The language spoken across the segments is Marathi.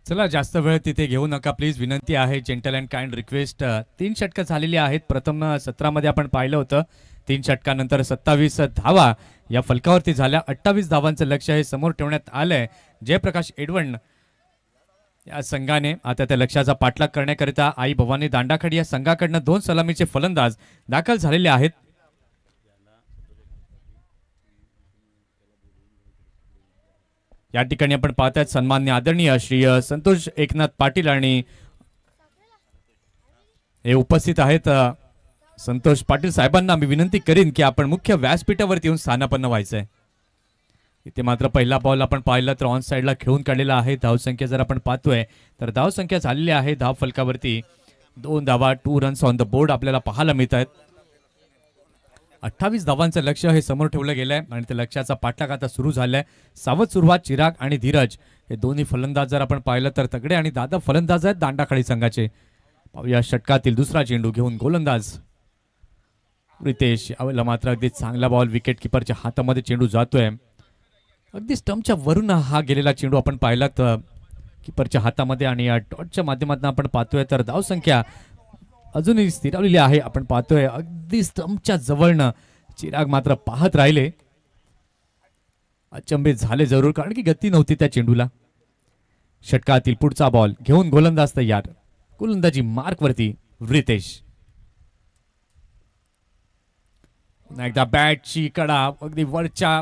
चला जास्त वेळ तिथे घेऊ नका प्लीज, विनंती आहे, जेंटल अँड काइंड रिक्वेस्ट। 3 षटकं झालेली आहेत। प्रथम सत्रामध्ये आपण पाहिलं होतं 3 षटकानंतर 27 धावा या फलकावरती झाल्या। 28 धावांचं लक्ष्य हे समोर ठेवण्यात आलंय। जयप्रकाश एडवण या संघाने आता त्या लक्ष्याचा पाठलाग करण्याकरिता आई भवानी दांडाखडी या संघाकडनं 2 सलामीचे फलंदाज दाखल झालेले आहेत। या ठिकाणी आपण पाहतात सन्माननीय आदरणीय श्री संतोष एकनाथ पाटील आणि हे उपस्थित आहेत। संतोष पाटील साहेबांना मी विनंती करीन की आपण मुख्य व्यासपीठावरती येऊन स्थानापन्न व्हायचंय। इथे मात्र पहिला बॉल आपण पाहिलं तर ऑन साइडला खेळून काढलेला आहे। धावसंख्या जर आपण पाहतोय तर धावसंख्या झालेली आहे धाव फलकावरती 2 धावा, 2 रन्स ऑन द बोर्ड आपल्याला पाहायला मिळत आहेत। 28 धावांचं लक्ष्य हे समोर ठेवलं गेलंय आणि त्या लक्ष्याचा पाठलाग आता सुरू झालाय। सावध सुरुवात चिराग आणि धीरज हे दोन्ही फलंदाज जर आपण पाहिलं तर तगडे आणि दादा फलंदाज आहेत दांडाखडी संघाचे। पाहूया षटकातील दुसरा चेंडू घेऊन गोलंदाज रितेश यावेळेला मात्र अगदी चांगला बॉल विकेट किपरच्या हातामध्ये चेंडू जातोय। अगदी स्टंपच्या वरून हा गेलेला चेंडू आपण पाहिला तर किपरच्या हातामध्ये आणि या डॉटच्या माध्यमातून आपण पाहतोय तर धावसंख्या अजूनही स्थिरावलेली आहे। आपण पाहतोय अगदी स्टंपच्या जवळनं चिराग मात्र पाहत राहिले, अचंबित झाले जरूर कारण की गती नव्हती त्या चेंडूला। षटकातील पुढचा बॉल घेऊन गोलंदाज तयार, गोलंदाजी मार्कवरती रितेश। पुन्हा एकदा बॅटची कडा अगदी वरच्या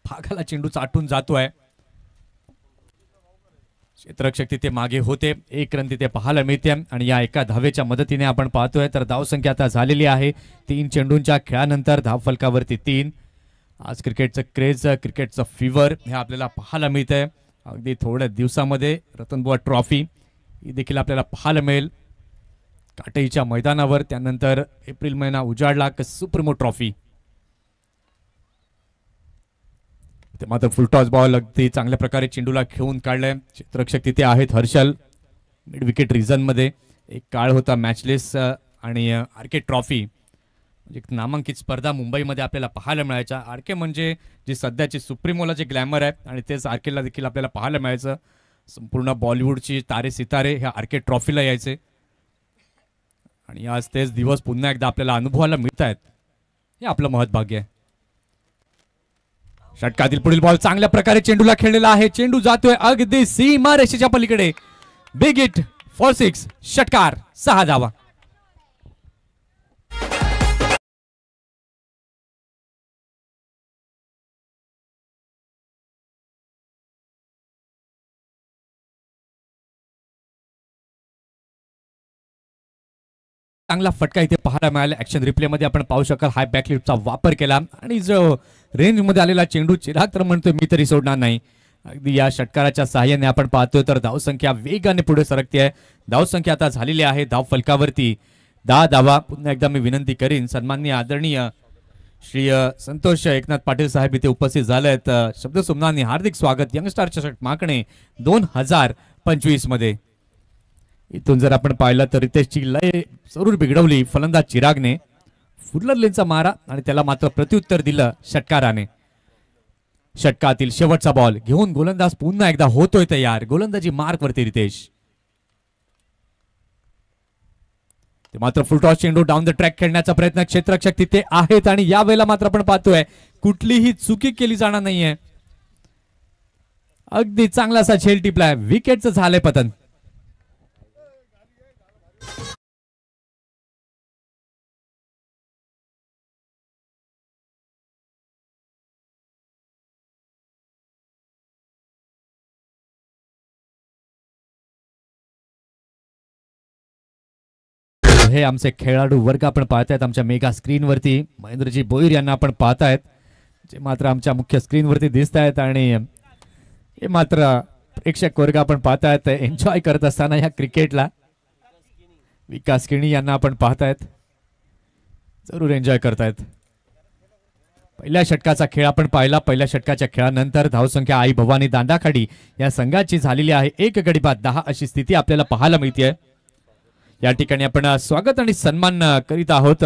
भागाला चेंडू चाटून जातोय। क्षेत्ररक्षक तिथे मागे होते, 1 रन तिथे पाहायला मिळते आणि या एका धावेच्या मदतीने आपण पाहतोय तर धावसंख्या आता झालेली आहे 3 चेंडूंच्या खेळानंतर धाव फलकावरती 3। आज क्रिकेटचं क्रेज, क्रिकेटचं फीवर हे आपल्याला पाहायला मिळतंय। अगदी थोड्या दिवसामध्ये रतनबुवा ट्रॉफी ही देखील आपल्याला पाहायला मिळेल काटईच्या मैदानावर। त्यानंतर एप्रिल महिना उजाडला सुप्रीमो ट्रॉफी। मात्र फुलटॉस बॉल अगदी चांगल्या प्रकारे चेंडूला खेळून काढलाय। क्षेत्ररक्षक तिथे आहेत हर्षल। मिड विकेट रिझन मध्ये एक काळ होता मॅचलेस आणि आरके ट्रॉफी एक नामांकित स्पर्धा मुंबईमध्ये आपल्याला पाहायला मिळायच्या। आरके म्हणजे जी सध्याची सुप्रीमोला जे ग्लॅमर आहे आणि तेच आरकेला देखील आपल्याला पाहायला मिळायचं। संपूर्ण बॉलिवूडची तारे सितारे ह्या आरके ट्रॉफीला यायचे आणि आज तेच दिवस पुन्हा एकदा आपल्याला अनुभवायला मिळत आहेत, हे आपलं महत्भाग्य आहे। षटकातील पुढील बॉल चांगल्या प्रकारे चेंडूला खेळलेला आहे, चेंडू जातोय अगदी सीमा रेषेच्या पलीकडे। बिग हिट फॉर 6, षटकार 6 धावा। चांगला फटका इथे पाहायला मिळाला। ऍक्शन रिप्ले मध्ये आपण पाहू शकाल हाय बॅक लिफ्टचा वापर केला आणि जो रेंज मध्ये आलेला चेंडू चिराग तर म्हणतोय मी तरी सोडणार नाही। अगदी या षटकाराच्या सहाय्याने आपण पाहतोय तर धावसंख्या वेगाने पुढे सरकते। धावसंख्या आता झालेली आहे धाव फलकावरती 10 धावा। पुन्हा एकदा मी विनंती करीन सन्माननीय आदरणीय श्री संतोष एकनाथ पाटील साहेब इथे उपस्थित झाले आहेत। शब्द सुमनांनी हार्दिक स्वागत यंगस्टार चषक माकणे 2025 मध्ये। इथून जर आपण पाहिलं तर रितेशची लय जरूर बिघडवली फलंदाज चिरागने, फुडलर लेनचा मारा आणि त्याला मात्र प्रत्युत्तर दिलं षटकाराने। षटकातील शेवटचा बॉल घेऊन गोलंदाज पुन्हा एकदा होतोय तयार, गोलंदाजी मार्कवरती रितेश। ते मात्र फुलटॉस चेंडू डाऊन द ट्रॅक खेळण्याचा प्रयत्न, क्षेत्ररक्षक तिथे आहेत आणि या वेळेला मात्र आपण पाहतोय कुठलीही चुकी केली जाणार नाहीये। अगदी चांगलासा झेल टिपलाय, विकेटचं झालंय पतन। हे आमचे खेळाडू वर्ग आपण पाहतायत आमच्या मेगा स्क्रीनवरती। महेंद्रजी बोईर यांना आपण पाहतायत जे मात्र आमच्या मुख्य स्क्रीनवरती दिसत आहेत आणि हे मात्र प्रेक्षक वर्ग आपण पाहतायत एन्जॉय करत असताना या क्रिकेटला। विकास किणी यांना आपण पाहतायत जरूर एन्जॉय करतायत। पहिल्या षटकाचा खेळ आपण पाहिला। पहिल्या षटकाच्या खेळानंतर धावसंख्या आई भवानी दांडाखडी या संघाची झालेली आहे 1 गडी बाद 10 अशी स्थिती आपल्याला पाहायला मिळते। या ठिकाणी आपण स्वागत आणि सन्मान करीत आहोत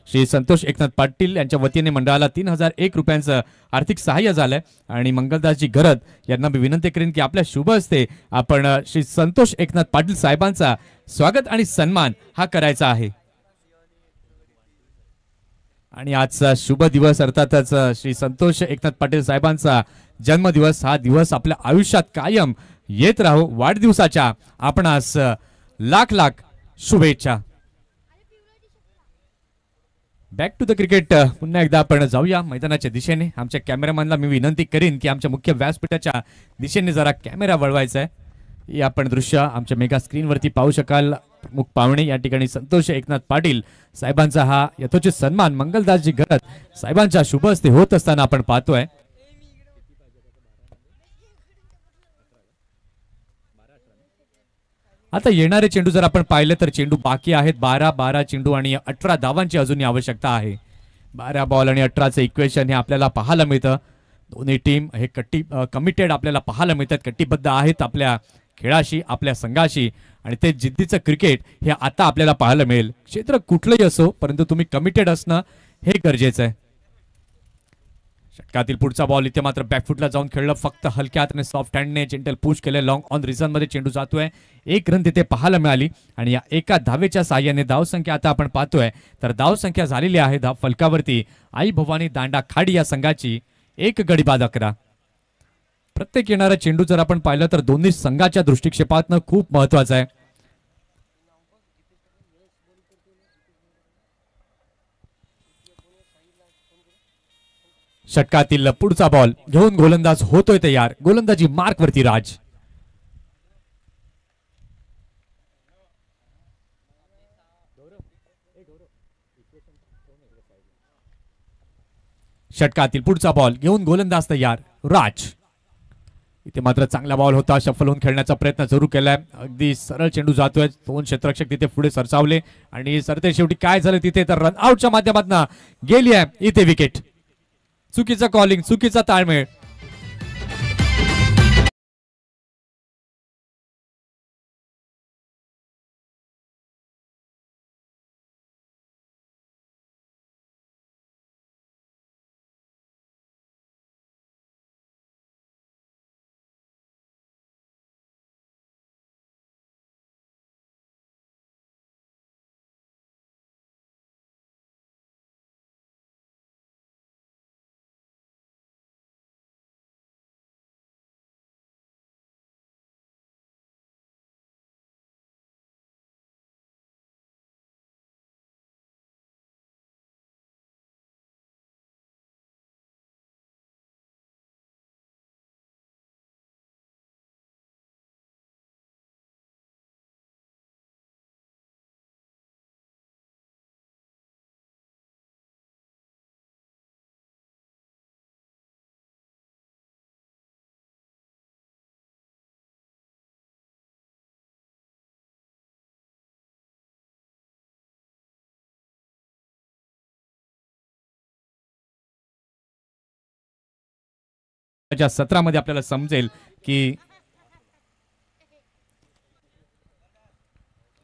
श्री संतोष एकनाथ पाटील यांच्या वतीने मंडळाला 3001 रुपयांचं आर्थिक सहाय्य झालंय आणि मंगलदासजी गरज यांना मी विनंती करेन की आपल्या शुभ हस्ते आपण श्री संतोष एकनाथ पाटील साहेबांचा स्वागत आणि सन्मान हा करायचा आहे. आणि आजचा शुभ दिवस अर्थातच श्री संतोष एकनाथ पाटील साहेबांचा जन्मदिवस हा दिवस आपल्या आयुष्यात कायम येत राहो. वाढदिवसाच्या आपणास लाख लाख शुभेच्छा. Back to the cricket. पुन्हा एकदा आपण जाऊया मैदानाच्या दिशेने. आमच्या कॅमेरामॅनला मी विनंती करीन की आमच्या मुख्य व्यासपीठाच्या दिशेने जरा कॅमेरा वळवायचा आहे. हे आपण दृश्य आमच्या मेगा स्क्रीनवरती पाहू शकाल. प्रमुख पाहुणे या ठिकाणी संतोष एकनाथ पाटील साहेबांचा हा यथोचित सन्मान मंगलदासजी गरज साहेबांच्या शुभ हस्ते होत असताना आपण पाहतोय. आता येणारे चेंडू जर आपण पाहिले तर चेंडू बाकी आहेत. 12 चेंडू आणि 18 धावांची अजूनही आवश्यकता आहे. 12 बॉल आणि 18चं इक्वेशन हे आपल्याला पाहायला मिळतं. दोन्ही टीम हे कमिटेड आपल्याला पाहायला मिळतात. कटिबद्ध आहेत आपल्या खेळाशी, आपल्या संघाशी आणि ते जिद्दीचं क्रिकेट हे आता आपल्याला पाहायला मिळेल. क्षेत्र कुठलंही असो परंतु तुम्ही कमिटेड असणं हे गरजेचं आहे. षटकातील पुढचा बॉल इथे मात्र बॅकफुटला जाऊन खेळलं. फक्त हलक्या हाताने सॉफ्ट हँडने जेंटल पुश केले. लॉंग ऑन रिझन मध्ये चेंडू जातोय. 1 रन तिथे पाहायला मिळाली आणि या एका धावेच्या साहाय्याने धावसंख्या आता आपण पाहतोय तर धावसंख्या झालेली आहे धाव फलकावरती आई भवानी दांडा खाडी या संघाची 1 गडी बाद 11. प्रत्येक येणारा चेंडू जर आपण पाहिलं तर दोन्ही संघाच्या दृष्टिक्षेपातनं खूप महत्वाचा आहे. षटकातील पुढचा बॉल घेऊन गोलंदाज होतोय तयार. गोलंदाजी मार्क वरती राज. षटकातील पुढचा बॉल घेऊन गोलंदाज तयार राज. इथे मात्र चांगला बॉल होता. शफल होऊन खेळण्याचा प्रयत्न जरूर केलाय. अगदी सरळ चेंडू जातोय. 2 क्षेत्ररक्षक तिथे पुढे सरसावले आणि सरते शेवटी काय झालं तिथे तर रनआउटच्या माध्यमातून गेली आहे इथे विकेट. चुकीचा कॉलिंग, चुकीचा ताळमेळ. सत्रामध्ये आपल्याला समजेल की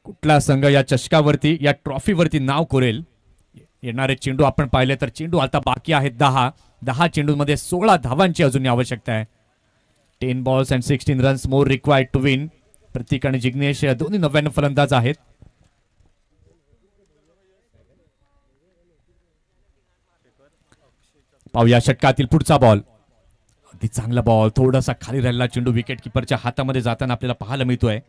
कुठला संघ या चषकावरती या ट्रॉफीवरती नाव कोरेल. येणारे चेंडू आपण पाहिले तर चेंडू आता बाकी आहेत 10 चेंडूंमध्ये 16 धावांची अजून आवश्यकता आहे. 10 balls and 16 runs more required to win. Prateek आणि जिग्नेश दोन्ही 99 फलंदाज आहेत. पाहूया षटकातील पुढचा बॉल. अगदी चांगला बॉल. थोडासा खाली राहिलेला चेंडू विकेट किपरच्या हातामध्ये जाताना आपल्याला पाहायला मिळतोय.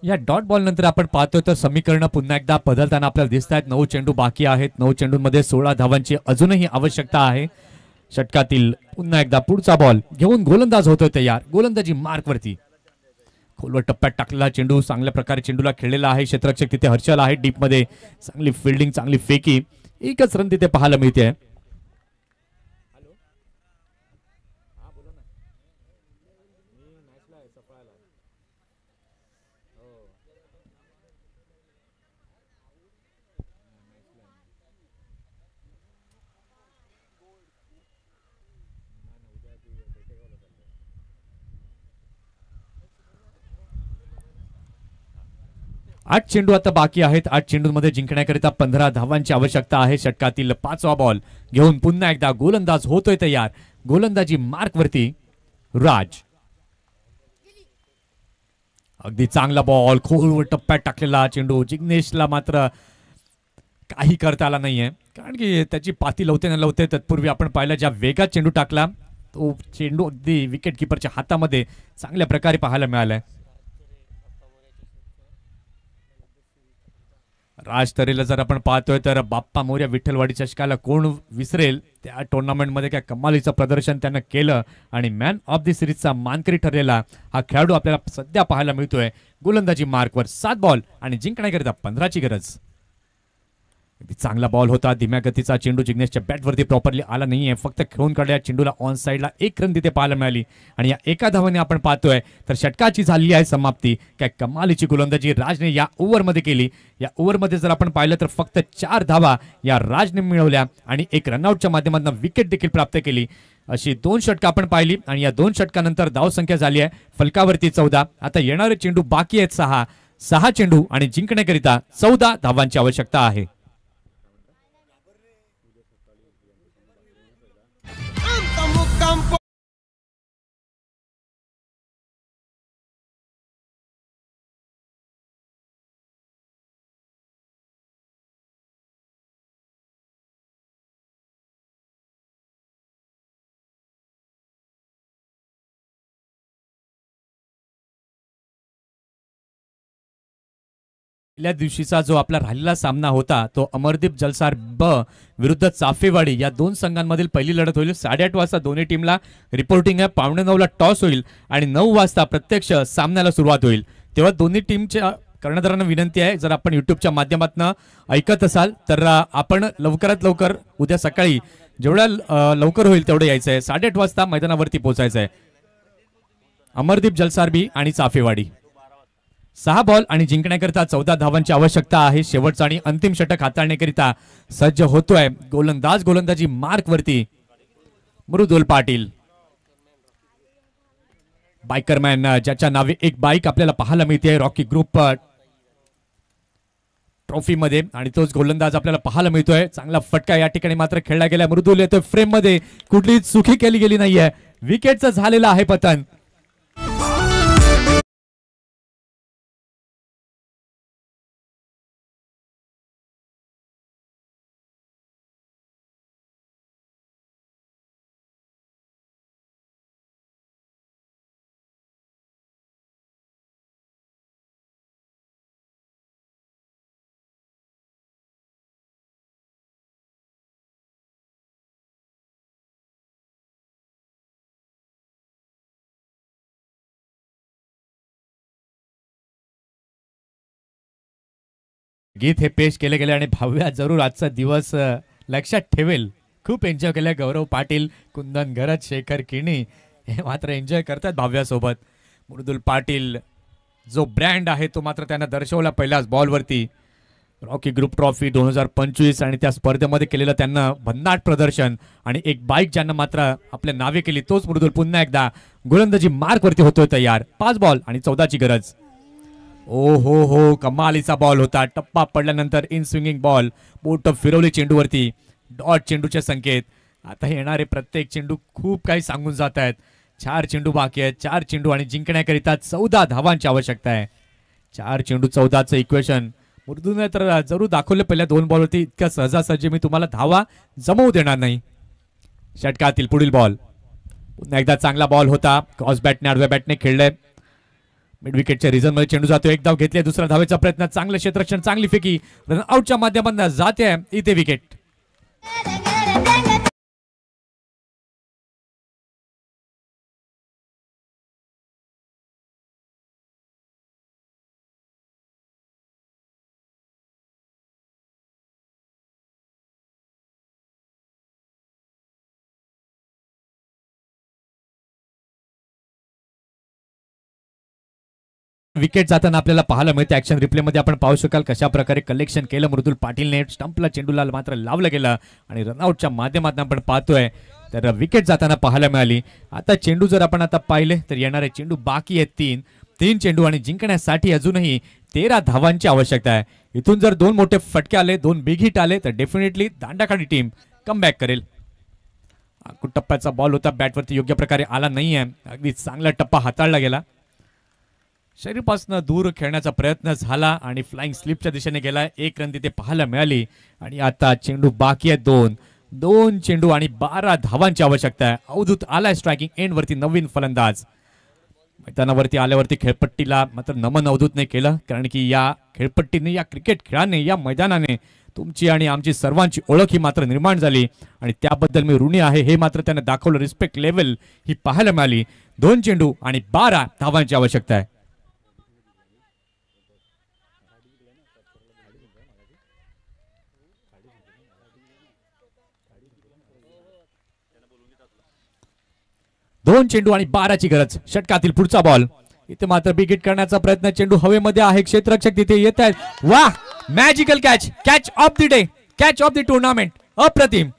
या डॉट बॉल नंतर आपण पाहतोय तर समीकरण पुन्हा एकदा बदलताना आपल्याला दिसत आहेत. 9 चेंडू बाकी आहेत. 9 चेंडूंमध्ये 16 धावांची अजूनही आवश्यकता आहे. षटकातील पुन्हा एकदा पुढचा बॉल घेऊन गोलंदाज होतोय तयार. गोलंदाजी मार्क वरती. खोलवर टप्प्यात टाकलेला चेंडू चांगल्या प्रकारे चेंडूला खेळलेला आहे. क्षेत्ररक्षक तिथे हर्षल आहे डीप मध्ये. चांगली फिल्डिंग, चांगली फेकी. 1च रन तिथे पाहायला मिळते. 8 चेंडू आता बाकी आहेत. 8 चेंडूंमध्ये जिंकण्याकरिता 15 धावांची आवश्यकता आहे. षटकातील 5वा बॉल घेऊन पुन्हा एकदा गोलंदाज होतोय तयार. गोलंदाजी मार्क वरती राज. अगदी चांगला बॉल, खोलवर टप्प्यात टाकलेला चेंडू. जिग्नेशला मात्र काही करता आला नाहीये, कारण की त्याची पाती लवते न लवते तत्पूर्वी आपण पाहिलं ज्या वेगात चेंडू टाकला तो चेंडू अगदी विकेट किपरच्या हातामध्ये चांगल्या प्रकारे पाहायला मिळालाय. राज तरेला जर आपण पाहतोय तर बाप्पा मोर्या विठ्ठलवाडी चषकाला कोण विसरेल. त्या टुर्नामेंटमध्ये काय कमालीचं प्रदर्शन त्यानं केलं आणि मॅन ऑफ द सिरीजचा मानकरी ठरलेला हा खेळाडू आपल्याला सध्या पाहायला मिळतोय. गोलंदाजी मार्कवर 7 बॉल आणि जिंकण्याकरिता 15ची गरज. चांगला बॉल होता. धीम्या गतीचा चेंडू जिग्नेशच्या बॅटवरती प्रॉपरली आला नाहीये. फक्त खेळून काढल्या चेंडूला ऑन साईडला 1 रन तिथे पाहायला मिळाली आणि या एका धावाने आपण पाहतोय तर षटकाची झाली आहे समाप्ती. काय कमालीची गोलंदाजी राजने या ओव्हरमध्ये केली. या ओव्हरमध्ये जर आपण पाहिलं तर फक्त 4 धावा या राजने मिळवल्या आणि 1 रनआउटच्या माध्यमातून विकेट देखील प्राप्त केली. अशी 2 षटकं आपण पाहिली आणि या 2 षटकानंतर धावसंख्या झाली आहे फलकावरती 14. आता येणारे चेंडू बाकी आहेत 6 चेंडू आणि जिंकण्याकरिता 14 धावांची आवश्यकता आहे. पहिल्या दिवशीचा जो आपला राहिलेला सामना होता तो अमरदीप जलसार ब विरुद्ध चाफेवाडी या 2 संघांमधील पहिली लढत होईल. 8:30 वाजता दोन्ही टीमला रिपोर्टिंग आहे. 8:45ला टॉस होईल आणि 9 वाजता प्रत्यक्ष सामन्याला सुरुवात होईल. तेव्हा दोन्ही टीमच्या कर्णधारांना विनंती आहे, जर आपण युट्यूबच्या माध्यमातून ऐकत असाल तर आपण लवकरात लवकर उद्या सकाळी जेवढ्या लवकर होईल तेवढं यायचं आहे. 8:30 वाजता मैदानावरती पोहोचायचं आहे. अमरदीप जलसार बी आणि चाफेवाडी. 6 बॉल आणि जिंकण्याकरिता 14 धावांची आवश्यकता आहे. शेवटचा आणि अंतिम षटक हाताळण्याकरिता सज्ज होतोय गोलंदाज. गोलंदाजी मार्क वरती मृदुल पाटील. बायकरमॅन ज्याच्या नावे एक बाईक आपल्याला पाहायला मिळते रॉकी ग्रुप ट्रॉफी मध्ये आणि तोच गोलंदाज आपल्याला पाहायला मिळतोय. चांगला फटका या ठिकाणी मात्र खेळला गेला. मृदुल येतोय फ्रेम मध्ये. कुठली चुकी केली गेली नाहीये. विकेटचं झालेलं आहे पतन. गीत हे पेश केले गेले आणि भाव्या जरूर आजचा दिवस लक्षात ठेवेल. खूप एन्जॉय केलं. गौरव पाटील, कुंदन गरज, शेखर किणी हे मात्र एन्जॉय करतात भाव्यासोबत. मृदुल पाटील जो ब्रँड आहे तो मात्र त्यांना दर्शवला पहिल्याच बॉलवरती. रॉकी ग्रुप ट्रॉफी 2025 आणि त्या स्पर्धेमध्ये केलेलं त्यांना भन्नाट प्रदर्शन आणि एक बाईक ज्यांना मात्र आपल्या नावे केली तोच मृदुल पुन्हा एकदा गोलंदाजी मार्कवरती होतोय तयार. 5 बॉल आणि 14ची गरज. ओ हो कमालीचा बॉल होता. टप्पा पडल्यानंतर इन स्विंगिंग बॉल. बोट फिरवली चेंडूवरती. डॉट चेंडूचे संकेत. आता येणारे प्रत्येक चेंडू खूप काही सांगून जात आहेत. 4 चेंडू बाकी आहेत. 4 चेंडू आणि जिंकण्याकरिता 14 धावांची आवश्यकता आहे. 4 चेंडू 14चं इक्वेशन मृदूने तर जरूर दाखवलं पहिल्या 2 बॉलवरती. इतक्या सहजासहजी मी तुम्हाला धावा जमवू देणार नाही. षटकातील पुढील बॉल. पुन्हा एकदा चांगला बॉल होता. क्रॉस बॅटने आडव्या बॅटने खेळलंय. मिड विकेटच्या रिझन मध्ये चेंडू जातो. एक धाव घेतली. दुसरा धावेचा प्रयत्न. चांगलं क्षेत्ररक्षण. चांगली फेकी. रन आउटच्या माध्यमातून जाते इथे विकेट. विकेट जाताना आपल्याला पाहायला मिळते. ऍक्शन रिप्ले मध्ये आपण पाहू शकाल कशा प्रकारे कलेक्शन केलं मृदुल पाटीलने. स्टंपला चेंडूला मात्र लावलं गेलं आणि रनआउटच्या माध्यमातून आपण पाहतोय तर विकेट जाताना पाहायला मिळाली. आता चेंडू जर आपण आता पाहिले तर येणारे चेंडू बाकी आहेत 3 चेंडू आणि जिंकण्यासाठी अजूनही 13 धावांची आवश्यकता आहे. इथून जर 2 मोठे फटके आले, 2 बिग हिट आले तर डेफिनेटली दांडाखाली टीम कमबॅक करेल. टप्प्याचा बॉल होता, बॅटवरती योग्य प्रकारे आला नाहीये. अगदी चांगला टप्पा हाताळला गेला. शरीरपासून दूर खेळण्याचा प्रयत्न झाला आणि फ्लाइंग स्लिपच्या दिशेने गेला. 1 रन तिथे पाहायला मिळाली. आणि आता चेंडू बाकी आहे 2 चेंडू आणि 12 धावांची आवश्यकता आहे. अवधूत आलाय स्ट्रायकिंग एंड वरती. नवीन फलंदाज मैदानावरती आल्यावरती खेळपट्टीला मात्र नमन अवधूतने केलं, कारण की या खेळपट्टीने, या क्रिकेट खेळाने, या मैदानाने तुमची आणि आमची सर्वांची ओळख ही मात्र निर्माण झाली आणि त्याबद्दल मी ऋणी आहे हे मात्र त्याने दाखवलं. रिस्पेक्ट लेवल ही पाहायला मिळाली. 2 चेंडू आणि 12 धावांची आवश्यकता आहे. दोन चेंडू आणि 12ची गरज. षटकातील पुढचा बॉल. इथे मात्र बिग हिट करण्याचा प्रयत्न. चेंडू हवेमध्ये आहे. क्षेत्ररक्षक तिथे येत आहेत. वाह, magical catch. Catch of the day, catch of the tournament. अप्रतिम.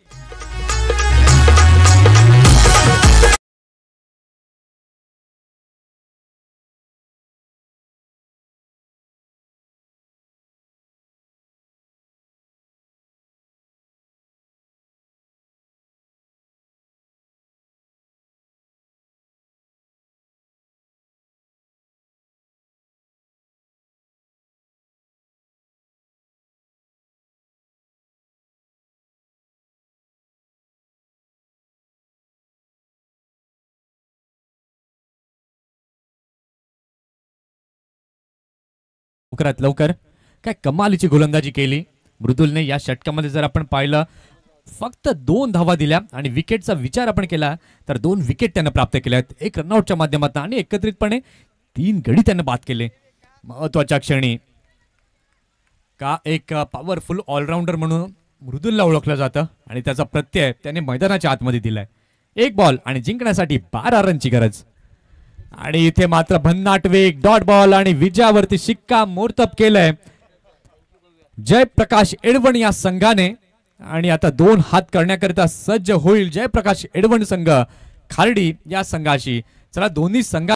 लवकरात लवकर काय कमालीची गोलंदाजी केली मृदुलने. या षटकामध्ये जर आपण पाहिलं फक्त 2 धावा दिल्या आणि विकेटचा विचार आपण केला तर 2 विकेट त्यानं प्राप्त केल्या आहेत. 1 रनआउटच्या माध्यमातून आणि एकत्रितपणे 3 गडी त्यानं बाद केले. महत्वाच्या क्षणी का एक पॉवरफुल ऑलराऊंडर म्हणून मृदुलला ओळखलं जातं आणि त्याचा प्रत्यय त्याने मैदानाच्या आतमध्ये दिलाय. 1 बॉल आणि जिंकण्यासाठी 12 रनची गरज. आणि इथे मात्र भन्नाट वेग, डॉट बॉल आणि विजयावरती शिक्का मोर्तब केलंय जयप्रकाश एडवण या संघाने. आणि आता 2 हात करण्याकरिता सज्ज होईल जयप्रकाश एडवण संघ खार्डी या संघाशी. चला दोन्ही संघ